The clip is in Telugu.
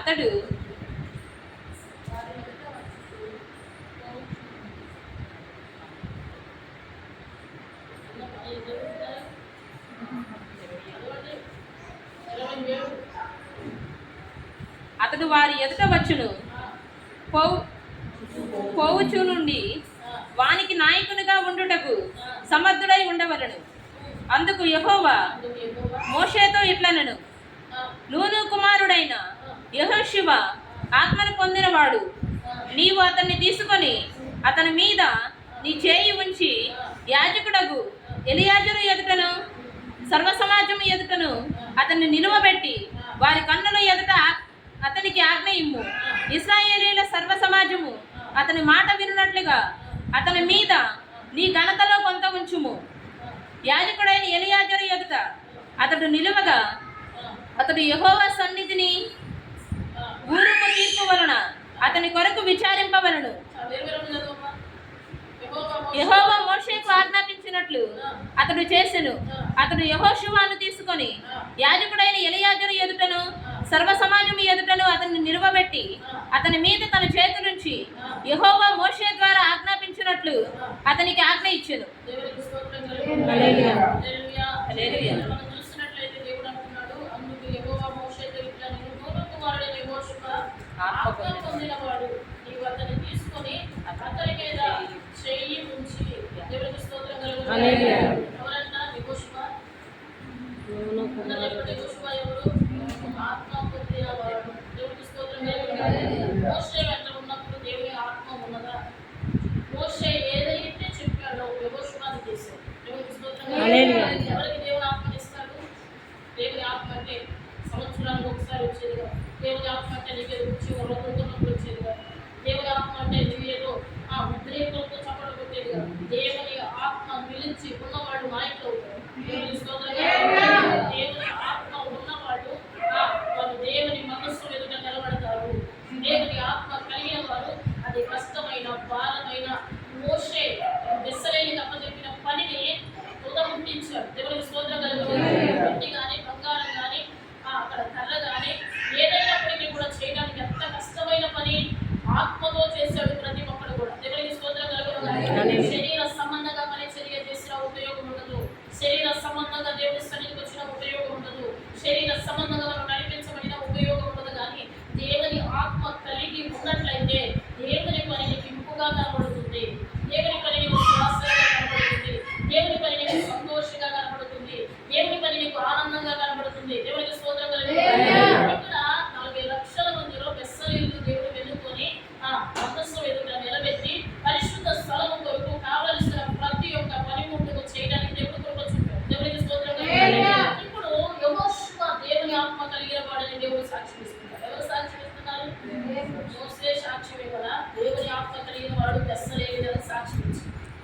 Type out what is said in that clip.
అతడు వారి ఎదుట వచ్చును. పోవుచు నుండి వానికి నాయకునిగా ఉండుటకు సమర్థుడై ఉండవలను. అందుకు యెహోవా మోషేతో ఇట్లనెను, నూను కుమారుడైన యెహోషువ ఆత్మను పొందినవాడు, నీవు అతన్ని తీసుకొని అతని మీద నీ చేయి ఉంచి యాజకుడగు ఎలియాజరు ఎదుటను సర్వసమాజము ఎదుటను అతన్ని నిలువబెట్టి వారి కన్నుల ఎదుట అతనికి ఆజ్ఞ ఇమ్ము. ఇశ్రాయేలీయుల సర్వ సమాజము అతని మాట వినున్నట్లుగా అతని మీద నీ ఘనతలో కొంత ఉంచుము. యాజకుడైన ఎలియాజరు ఎదుట అతడు నిలువగా అతడు యెహోవా సన్నిధిని ఊరుపు తీర్పు వలన అతని కొరకు విచారింపవలను. యెహోవా మోషేకు ఆజ్ఞాపించినట్లు అతడు చేసెను. అతడు యెహోషువను తీసుకొని యాజకుడైన ఎలియాజరు ఎదుటను సర్వ సమాజము ఎదుటను అతన్ని నిలువబెట్టి అతని మీద తన చేతులుంచి యెహోవా మోషే ద్వారా ఆజ్ఞాపించినట్లు అతనికి ఆజ్ఞ ఇచ్చెను. మోషే వెంట ఉన్నప్పుడు దేవుని ఆత్మ ఉన్నదా? మోషే ఏదైతే చెప్పాడో యెహోషువను చేశాడు. దేవునికి స్తోత్రం. ఎవరికి దేవుని ఆత్మని ఇస్తాడు? దేవుని ఆత్మ అంటే సంవత్సరానికి ఒకసారి వచ్చేదిగా, దేవుని ఆత్మ అంటే నీకు వచ్చి వరదొన్నప్పుడు వచ్చేదిగా, దేవుని ఆత్మ అంటే నువ్వు ఏదో ఉద్రేకంతో చప్పట్లు కొట్టేదిగా. దేవుని ఆత్మ పిలిచి ఉన్నవాడు నాయకులు అవుతారు. దేవునికి స్తోత్రం. దేవుని ఆత్మ ఉన్నవాడు వాళ్ళు దేవుని మనస్సు ఎదుట నిలబడతారు. దేవుని ఆత్మ కలిగిన వారు అది కష్టమైన భారమైన మోషే బెస్సలేనికి అప్పచెప్పిన పనిని ఉదముట్టించాడు. దేవునికి స్తోత్రం కలుగును. వెండి కానీ బంగారం కానీ అక్కడ కర్ర కానీ ఏదైనప్పటికీ కూడా చేయడానికి ఎంత కష్టమైన పని ఆత్మతో చేశాడు ప్రతి ఒక్కరు కూడా. దేవునికి స్తోత్రం కలుగును. శరీర సంబంధంగా పరిచర్య చేసిన ఉపయోగం ఉండదు. శరీర సంబంధంగా దేవుని సన్నిధికి వచ్చిన ఉపయోగం ఉండదు. శరీర సంబంధంగా మనం నడిపించబడిన ఉపయోగం ఉండదు. కానీ దేవుని ఆత్మ కలిగి ఉన్నట్లయితే దేవుని పని నీకు ఇంపుగా కనబడుతుంది. దేవుని పని నీకు శ్వాసగా కనబడుతుంది. దేవుని పని నీకు సంతోషంగా కనబడుతుంది. దేవుని పని నీకు ఆనందంగా కనబడుతుంది. దేవునికి స్తోత్రం కలుగును. ఇక్కడ 40 లక్షల మందిలో బెస్సలేయులు దేవుడు వెనుకొని మందస్సు ఎదుట నిలబెట్టి పరిశుద్ధ స్థలము కొరకు కావలసిన ప్రతి ఒక్క పనిముట్టుకు చేయడానికి దేవుడు కృప చూపాడు. దేవునికి స్తోత్రం కలుగును. ఇప్పుడు యెహోషువ దేవుని ఆత్మ కలిగిన వాడని దేవుడు సాక్షి ఇస్తున్నారు. ఎవరు సాక్షి ఇస్తున్నారు? మోషే సాక్ష్యమే కదా.